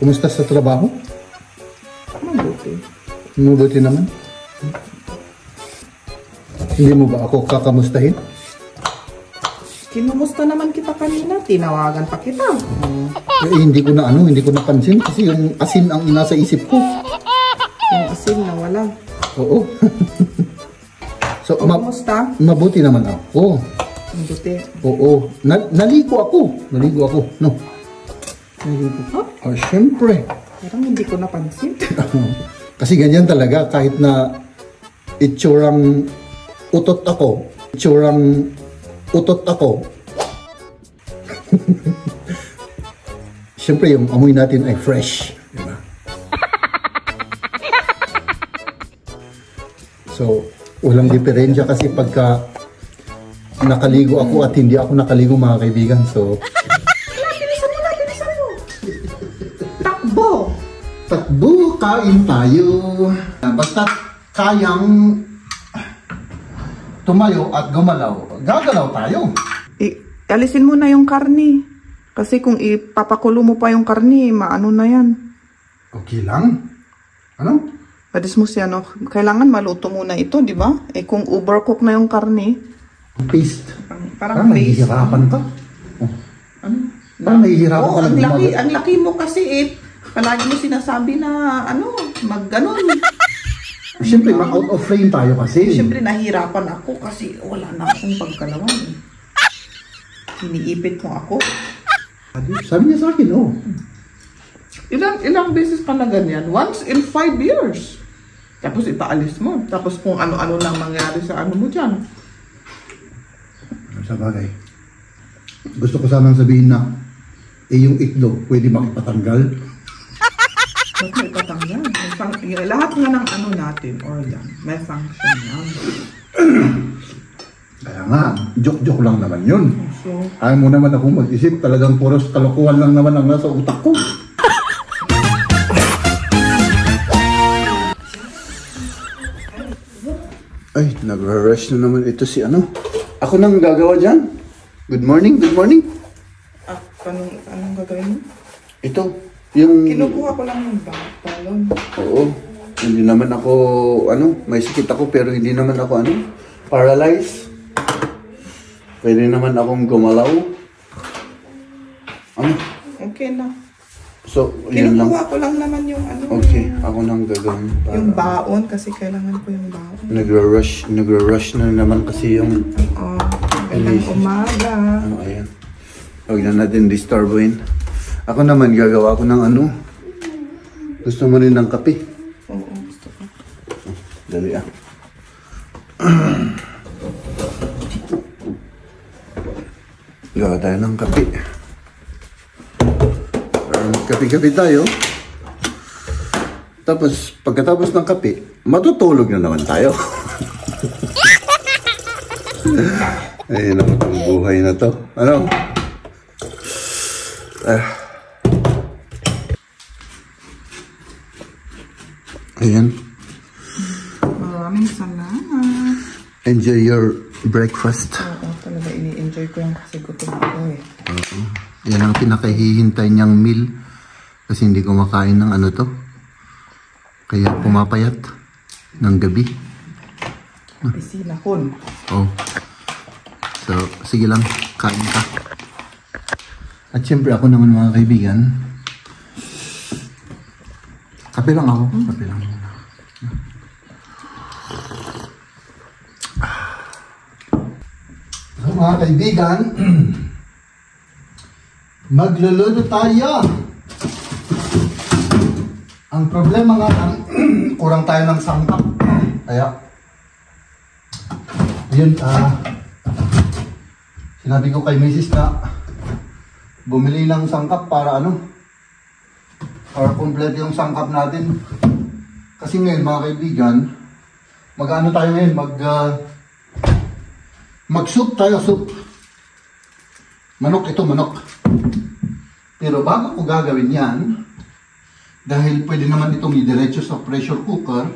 Kumusta sa trabaho? Mabuti. Mabuti naman. Hindi mo ba ako kakamustahin? Kinumusta naman kita kanina, tinawagan pa kita. Hindi ko napansin kasi yung asin ang nasa isip ko. Yung asin na wala. Oo. So, kumusta? Mabuti naman ako. Mabuti. Oo. Naligo ako. No. Naligo. Huh? Siyempre. Parang hindi ko napansin. Kasi ganyan talaga kahit na itsurang utot ako. Siyempre yung amoy natin ay fresh. Diba? So, walang diferensya kasi pagka nakaligo ako at hindi ako nakaligo mga kaibigan. So, Bilisan mo. Takbo, kain tayo. Basta kayang tumayo at gumalaw, gagalaw tayo. Alisin mo na yung karni. Kasi kung ipapakulo mo pa yung karni, maano na yan. Okay lang? Ano? Padis mo siya, no? Kailangan maluto muna ito, di ba? Kung overcook na yung karni. Paste. Parang paste. Nahihirapan ka. Oh. Ano? Parang nahihirapan ka lang. Ang laki mo kasi palagi mo sinasabi na, mag-ganon. Siyempre, out of frame tayo kasi. Siyempre, nahihirapan ako kasi wala na akong pagkalawan. Iniipit mo ako. Sabi niya sa akin, oh. Ilang beses ka na ganyan? Once in 5 years. Tapos ipaalis mo. Tapos kung ano-ano lang mangyari sa ano mo dyan. Sa bagay. Gusto ko sanang sabihin na, yung itlog, pwede makipatanggal. Huwag mo ipatanggal. Lahat nga ng ano natin, organ, may function yan. Kaya nga, joke-joke lang naman yun. So, ayaw mo naman akong mag-isip, talagang puros kalokohan lang naman ang nasa utak ko. Ay, nag-rush na naman ito si ano. Ako nang gagawa dyan. Good morning. Anong gagawin mo? Ito, yung... Kinukuha ko lang yung balon. Oo. Hindi naman ako, may sakit ako pero hindi naman ako, paralyzed. Pwede naman akong gumalaw. Okay na. So, yun lang. Kinukuha ko lang naman yung Okay, ako nang gagawin. Yung baon kasi kailangan ko yung baon. Nagre-rush na naman kasi yung... Magandang umaga. Ayan. Huwag na natin disturbuin. Ako naman gagawa ko ng Gusto mo rin ng kape? Oo, gusto ko. Dali Gawa tayo ng kape. Kape-kape tayo. Tapos, pagkatapos ng kape, matutulog na naman tayo. Ayun naman ang buhay na to. Ayan. Maraming salamat. Enjoy your breakfast. Oo, talaga ini-enjoy ko yung kasi gutom ako Oo. Yan ang pinakahihintay niyang meal. Kasi hindi kumakain ng to. Kaya pumapayat ng gabi. Pisina kon. Oh. So, sige lang. Kain ka. At syempre ako naman mga kaibigan. Kape lang ako. Kape lang. So, mga kaibigan, magluluto tayo. Ang problema nga, kurang tayo ng sangkap. Kaya, yun, sinabi ko kay Mrs. na bumili ng sangkap para para complete yung sangkap natin. Kasi ngayon mga kaibigan, tayo ngayon, mag-soup tayo, soup. Manok ito, manok. Pero bago ko gagawin yan, dahil pwede naman itong idiretso sa pressure cooker,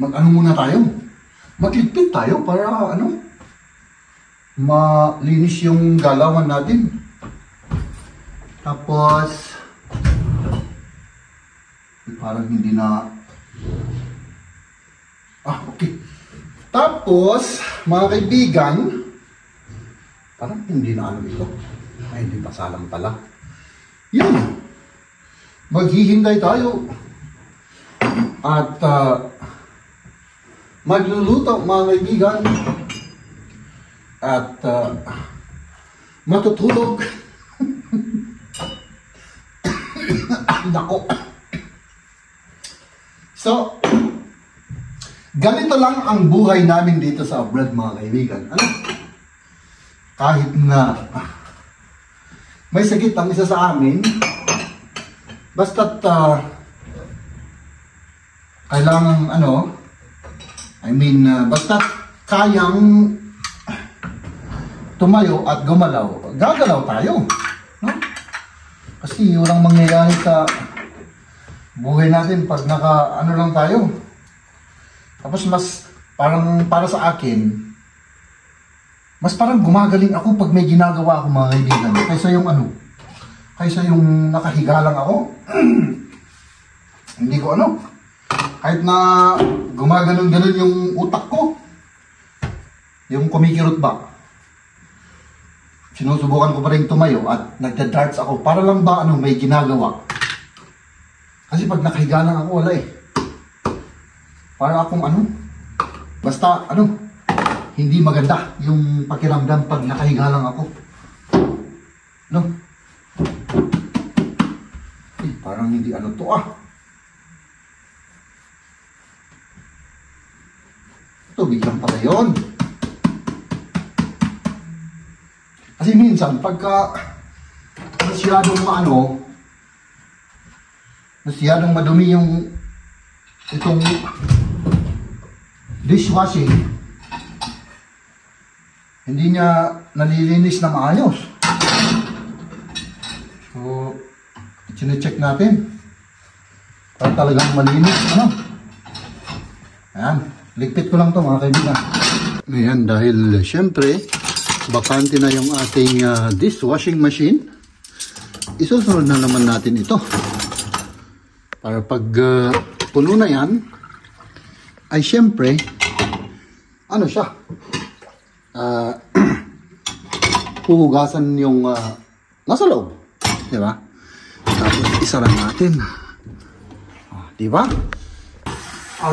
muna tayo. Magligpit tayo para malinis yung galawan natin. Tapos, Parang hindi na... Okay. Tapos, mga kaibigan, parang hindi na alam ito. Ay, hindi pa salang pala. Yun. Maghihintay tayo. At magluluto, mga kaibigan. At matutulog. Nako. So, ganito lang ang buhay namin dito sa abroad, mga kaibigan. Ano? Kahit na may sakit ang isa sa amin, basta't kailangan basta't kayang tumayo at gumalaw, gagalaw tayo. No? Kasi walang mangyayari sa buhay natin pag lang tayo. Tapos mas parang para sa akin, mas parang gumagaling ako pag may ginagawa ako, mga kaibigan, kaysa yung nakahiga lang ako. Hindi ko kahit na gumaganon-ganon yung utak ko, yung kumikirot ba, sinusubukan ko pa rin tumayo at nagda-darts ako para lang ba may ginagawa. Kasi pag nakahiga lang ako, wala eh. Para akong basta hindi maganda yung pakiramdam pag nakahiga lang ako. No? Parang hindi to Tubig lang pala yun. Kasi minsan, pagka masyadong madumi itong dishwashing, hindi niya nalilinis na maayos. So, chine-check natin para talagang malinis. Ayan, ligpit ko lang to, mga kaibigan. Ayan, dahil syempre bakante na yung ating dishwashing machine, isusunod na naman natin ito para pag puno na yan ay syempre siya huhugasan yung nasa loob, di ba? Tapos isara natin, di ba?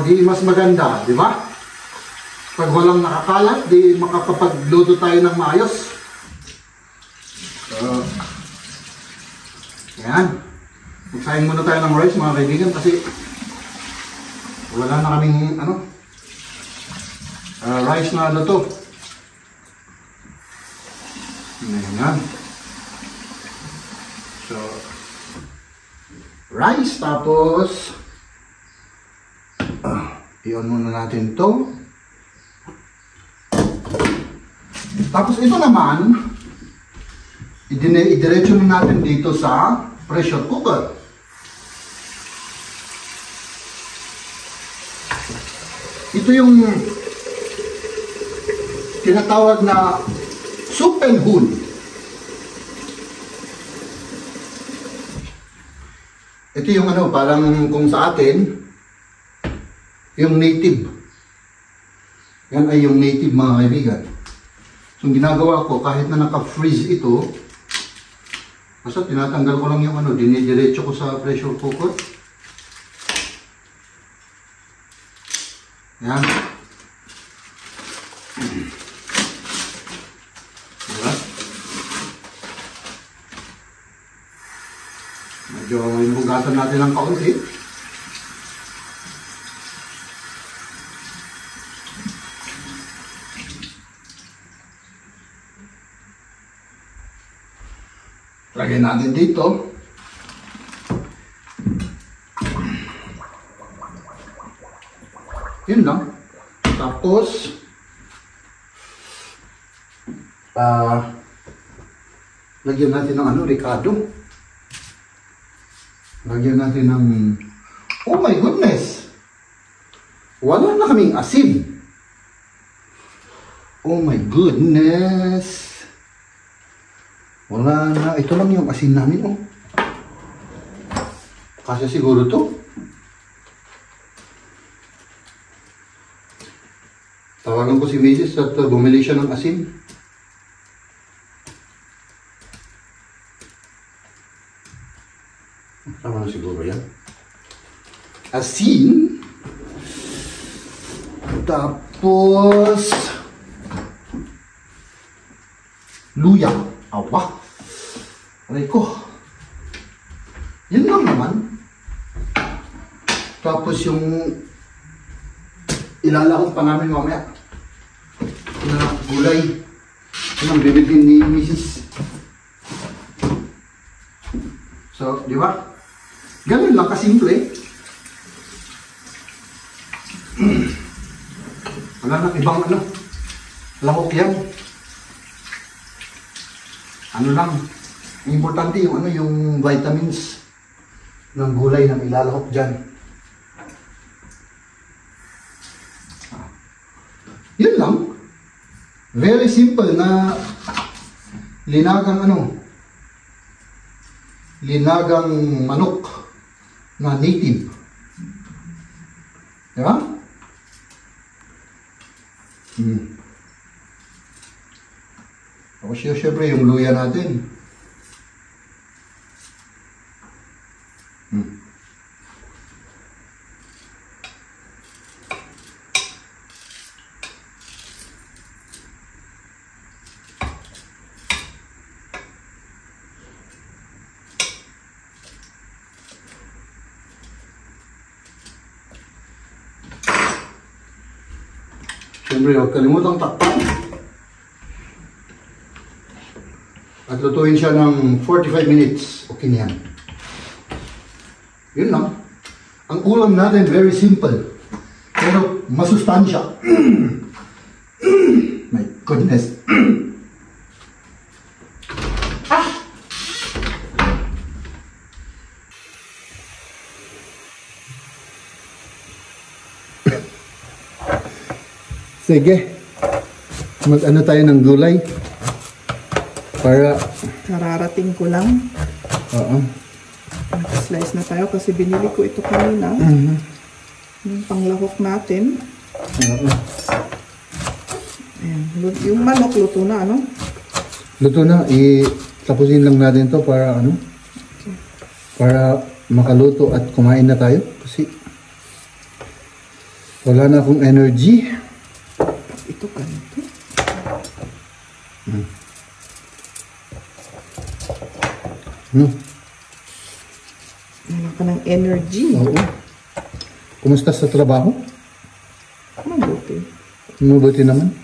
Di mas maganda, di ba? Pag walang nakakalat, di makakapagluto tayo ng maayos. So, yan. Magsahin muna tayo ng rice, mga kaibigan, kasi wala na kaming rice na luto. Yan. So, rice, tapos i-on muna natin to. Tapos ito naman, idiretso na natin dito sa pressure cooker. Ito yung tinatawag na soup and hood. Ito yung parang kung sa atin, yung native. Yan ay yung native, mga kaibigan. So, yung ginagawa ko, kahit na naka-freeze ito, basta tinatanggal ko lang yung dinidiretso ko sa pressure cooker. Yan. Diba? Medyo hinugasan natin ng kaunti. Lagay natin dito. Yun lang. Tapos lagyan natin ng Ricardo. Lagyan natin ng, oh my goodness, wala na kaming asin. Oh my goodness, wala na. Ito lang yung asin namin, Kasi siguro to Tawagan ko si Mrs. at bumili siya ng asin. Tama na siguro yan. Asin. Tapos luya. Awa. Aray ko. Yan lang naman. Tapos yung ilalahok pa namin mamaya na gulay. Yan ang bibilhin ni Mrs. So, di ba? Ganun lang kasimple. Wala nang ibang lahok yan. Ano lang, importante yung yung vitamins ng gulay na ilalahok dyan. Yun lang. Very simple na linagang linagang manok na native. Diba? Tapos syempre yung luya natin. Siyempre, huwag kalimutang takpan. At lutuin siya ng 45 minutes. Okay na yan. Yun lang. Ang ulam natin, very simple. Pero masustansya. My goodness. Sige, mag-ano tayo ng gulay para... Kararating ko lang. Oo. Slice na tayo kasi binili ko ito kanina. Yung panglahok natin. Oo. Ayan. Yung manok, luto na, Luto na. Tapusin lang natin to para para makaluto at kumain na tayo. Kasi wala na akong energy. Ito ganito. Wala ka ng energy. Oo. Kumusta sa trabaho? Mabuti. Mabuti naman.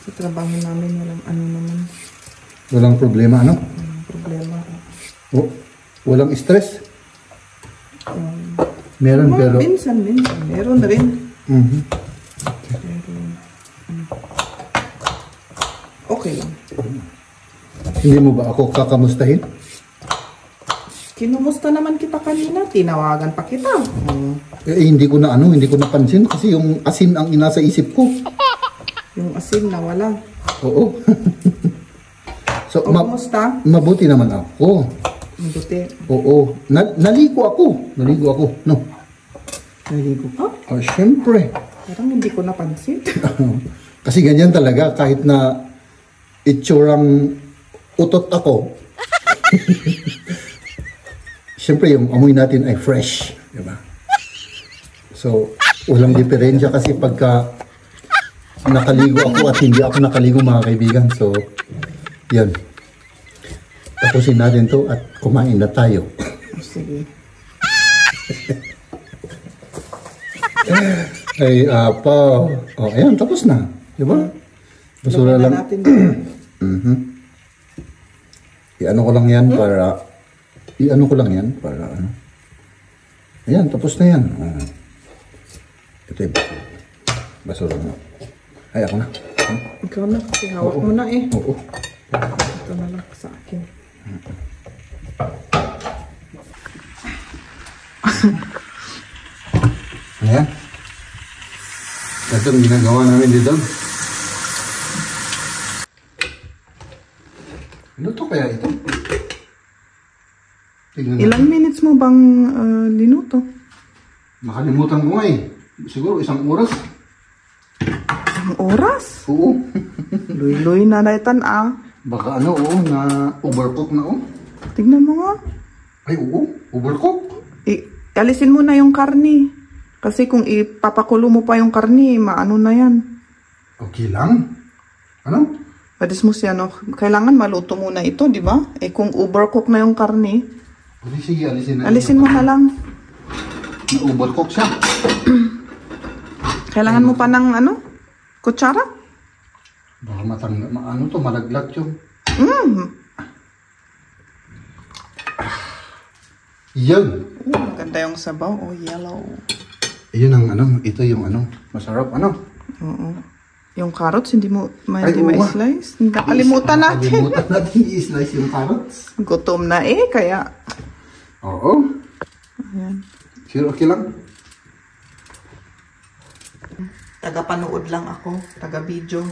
Sa trabaho namin walang naman. Walang problema, Walang problema. Walang stress? Meron pero... Minsan. Meron na rin. Pero, okay lang. Hindi mo ba ako kakamustahin? Kinumusta naman kita kanina. Tinawagan pa kita. Hindi ko napansin kasi yung asin ang inasa isip ko. Yung asin na wala. Oo. So, kumusta? Mabuti naman ako. Mabuti. Oo. Naligo ako. No. Naligo. Huh? Siyempre. Parang hindi ko napansin. Kasi ganyan talaga kahit na itsurang utot ako. Siyempre yung amoy natin ay fresh. Diba? So, walang diferensya kasi pagka nakaligo ako at hindi ako nakaligo mga kaibigan. So, yan. Tapusin natin to at kumain na tayo. Sige. Ay, apa. Ayan, tapos na. Diba? Basura lang. Natin I-ano ko lang yan para... Ayan, tapos na yan. Ito yung basura mo. Ay, ako na. Ikaw na. Kasi hawak mo na eh. Oo. Ito na lang sa akin. Ayan. Ito ang ginagawa namin dito. Ano to kaya ito? Ilang minutes mo bang linuto? Makalimutan ko nga eh. Siguro isang oras. Ang oras? Oo. Luy-luy na daytan Baka ano, oo, na overcook na, oh. Tignan mo nga. Ay, oo, overcook. Alisin mo na yung karni. Kasi kung ipapakulo mo pa yung karni, maano na yan. Okay lang. Ano? Padis mo siya, no? Kailangan maluto muna ito, di ba? Kung overcook na yung karni, Sige, alisin na. alisin mo na lang. Na-overcook siya. Kailangan mo pa ng kutsara? Baka malaglag yung. Yan. Maganda yung sabaw. Oh, yellow. Yun ang ito yung masarap Oo. Yung carrots, hindi Ay, ma-slice. Nakalimutan natin. Nakalimutan natin i-slice yung carrots. Gutom na kaya. Oo. Ayan. Sure, okay lang. Taga-panood lang ako. Taga-video.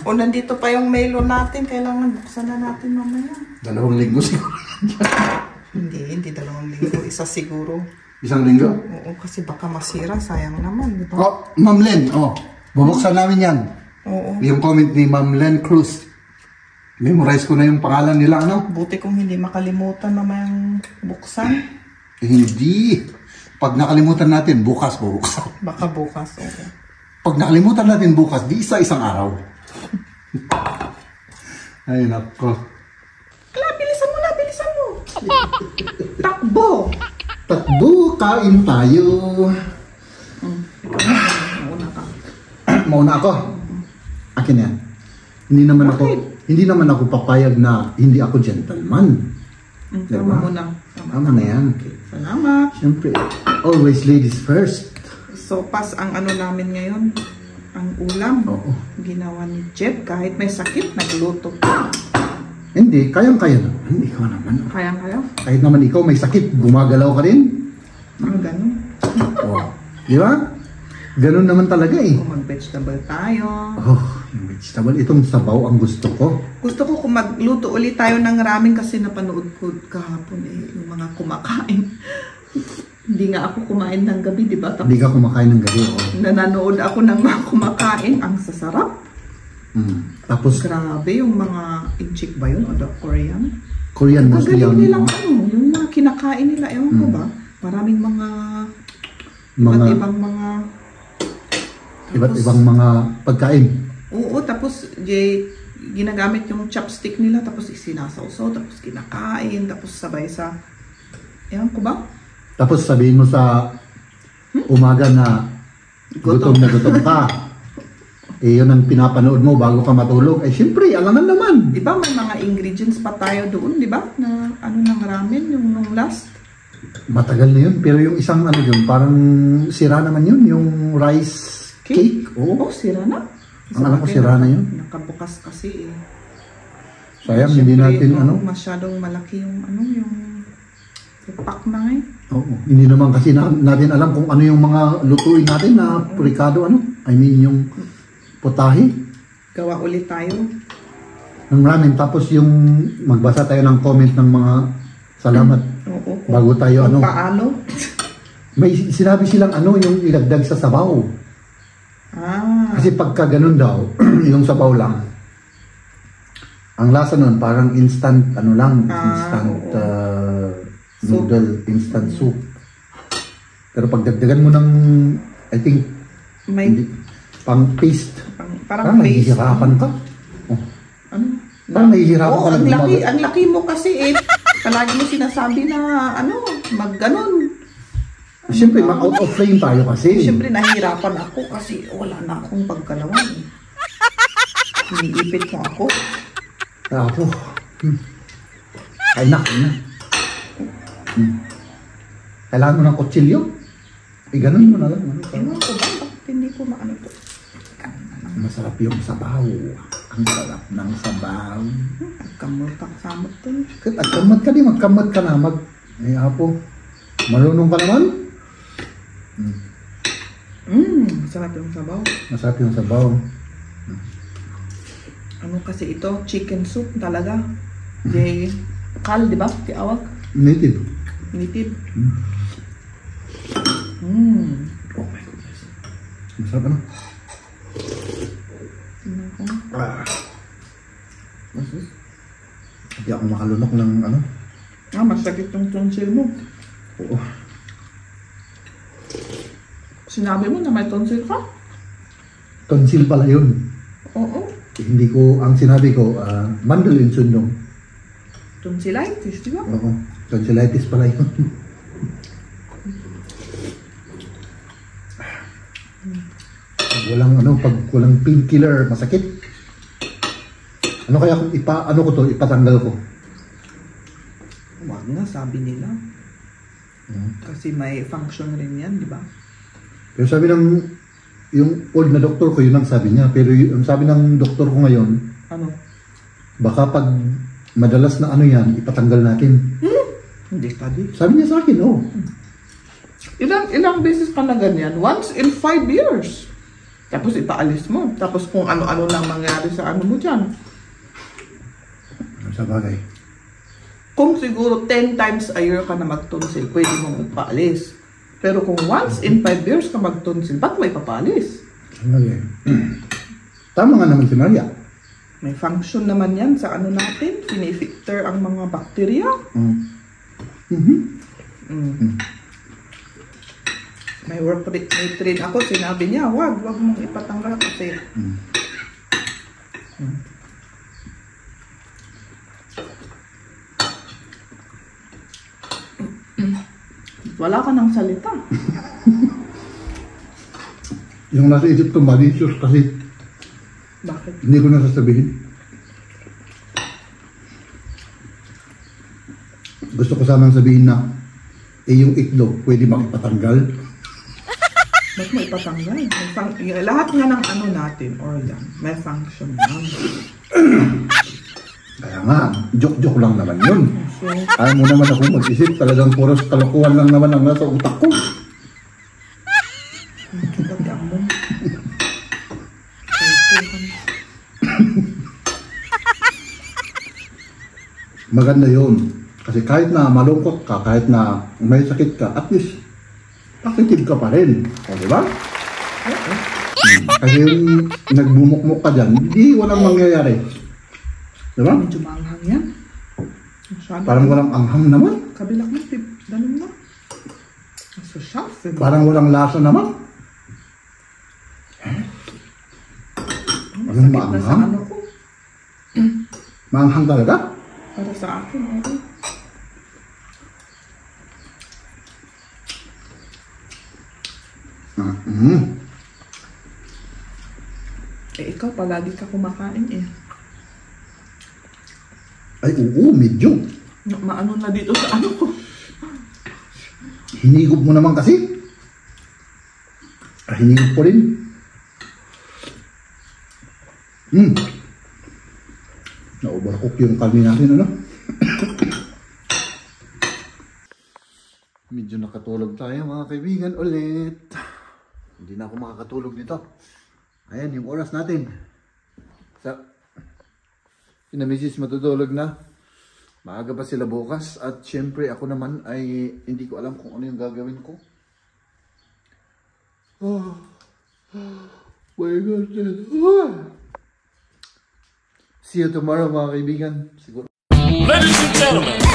O, nandito pa yung mailo natin. Kailangan buksan na natin mamaya. 2 linggo siguro. Hindi 2 linggo. Isa siguro. Isang linggo? Oo, kasi baka masira. Sayang naman, di ba? Oh, Ma'am Len. Bubuksan namin yan. Oo. Yung comment ni Ma'am Len Cruz. Memorize ko na yung pangalan nila, Buti kung hindi makalimutan mamayang buksan. Hindi. Pag nakalimutan natin, bukas bubuksan. Baka bukas, oo. Pag nakalimutan natin bukas, di isang araw. Ay, nako. Kala, bilisan mo na, bilisan mo. Takbo. Takbo, kain tayo. Mauna ka. Mauna ako. Akin yan. Hindi naman ako papayag na hindi ako gentleman. Tama mo na. Tama na yan. Salamat. Siyempre, always ladies first. So, ang namin ngayon, ang ulam. Oo. Ginawa ni Jeff. Kahit may sakit, nagluto pa. Hindi, kayang-kaya naman. Ikaw naman. Kaya. Kahit naman ikaw may sakit, gumagalaw ka rin. Ganun. Oh. Di ba? Ganun naman talaga Kung mag-vegetable tayo. Oh, yung vegetable. Itong sabaw ang gusto ko. Gusto ko kung magluto ulit tayo ng ramen kasi napanood ko kahapon yung mga kumakain. Hindi nga ako kumain ng gabi, di ba? Hindi ka kumakain ng gabi. Oh. Nananood ako ng mga kumakain. Ang sasarap. Tapos, Grabe, yung mga inchik ba yun? O the Korean? Korean mostly Magaling nilang yung mga kinakain nila. Ewan ko ba? Maraming iba't ibang mga pagkain. Oo, tapos ginagamit yung chopstick nila, tapos isinasawsaw, tapos kinakain, tapos sabay sa, ewan ko ba? Tapos sabihin mo sa umaga na gutom na gutom ka. Yun ang pinapanood mo bago ka matulog. Siyempre, alangan naman. Di ba may mga ingredients pa tayo doon, di ba? Na ng ramen, yung nung last. Matagal na yun. Pero yung isang yun, parang sira naman yun. Yung rice cake. Oo, sira na. Ang alam ko sira na yun. Nakabukas kasi Sayang, hindi natin masyadong malaki yung yung pack na Oo. Hindi naman kasi natin alam kung ano yung mga lutuin natin na purikado, yung putahe. Gawa ulit tayo. Ng ramen. Tapos yung magbasa tayo ng comment ng mga salamat. Oo. Bago tayo Paano? May sinabi silang yung ilagdag sa sabaw. Kasi pagka ganun daw, yung sabaw lang. Ang lasa nun parang instant noodle, instant soup. Pero pagdagdagan mo ng, I think, pang paste. Parang paste. Nahihirapan ka. Ano? Parang nahihirapan ka. Ang laki mo kasi palagi mo sinasabi na mag-ganon. Siyempre, out of frame tayo kasi. Siyempre, nahihirapan ako kasi wala na akong pagkalawan. Hiniipit mo ako. Ako. Kaya na. Kailangan mo ng kutsilyo. Ganun mo na lang. Ewan ko ba? Bakit hindi ko maano to? Masarap yung sabaw. Ang sarap ng sabaw. Agkamot ka kasama to. Agkamot ka di, magkamot ka na. Apo, marunong ka naman? Masarap yung sabaw. Masarap yung sabaw. Ano kasi ito? Chicken soup talaga. Kal, di ba? Tiawag? Native. Nitid. Oh my goodness. Masarap ano? Tingnan ko. Hindi ako makalunok ng ano. Masakit yung tonsil mo. Oo. Sinabi mo na may tonsil ka? Tonsil pala yun. Oo. Hindi ko, ang sinabi ko, mandolin sundong. Tonsillitis, di ba? Oo. Tonsillitis pala yun. Pag walang painkiller, masakit. Ano kaya kung ipatanggal ko? Wag nga, sabi nila. Kasi may function rin yan, di ba? Pero sabi yung old na doktor ko, yun ang sabi niya. Pero yung sabi ng doktor ko ngayon, Ano? baka pag madalas na ano yan, ipatanggal natin. Hindi study. Sabi niya sa akin, oh. Ilang beses ka na ganyan? Once in 5 years. Tapos ipaalis mo. Tapos kung ano-ano lang mangyari sa ano mo dyan. Sa bagay. Kung siguro 10 times a year ka na magtonsil, pwede mong ipaalis. Pero kung once in 5 years ka magtonsil, ba't may papalis? Okay. Tama nga naman si Maria. May function naman yan sa ano natin. Pinifilter ang mga bakterya. May train ako, sinabi niya, wag mong ipatanggal kasi. Wala ka ng salita. Yung nasa isip ko, malicious kasi Bakit? hindi ko nasasabihin. Gusto ko sanang sabihin na yung itlog pwede makipatanggal. Ba't mo ipatanggal? Lahat nga ng ano natin, organ, may function lang. Kaya nga, joke-joke lang naman yun. So, Ayaw mo naman ako mag-isip, talagang puros kalokohan lang naman ang nasa utak ko. pagkakam mo. Maganda yun. Kasi kahit na malungkot ka, kahit na may sakit ka, at least, positive ka pa rin. O, di ba? Kasi yung nagbumukmuk ka dyan, hindi walang mangyayari. Di ba? Medyo maanghang yan. Masyado. Parang walang anghang naman. Kabila mo, ganun na. So, sharp. Parang walang lasa naman. Walang Sakit na sa maanghang. ano ko. Maanghang talaga. Para sa akin, okay. Ikaw, palagi ka kumakain eh. Ay, oo, medyo. Maano na dito sa ano ko. Hinigop mo naman kasi. Hinigop ko rin. Na-overcook yung kalmi natin, ano? Medyo nakatulog tayo mga kaibigan ulit. Hindi na ako makakatulog dito. Ayan yung oras natin. Pinamisis matutulog na. Maaga pa sila bukas. At syempre ako naman ay hindi ko alam kung ano yung gagawin ko. My goodness. See you tomorrow mga kaibigan. Siguro. Ladies and gentlemen.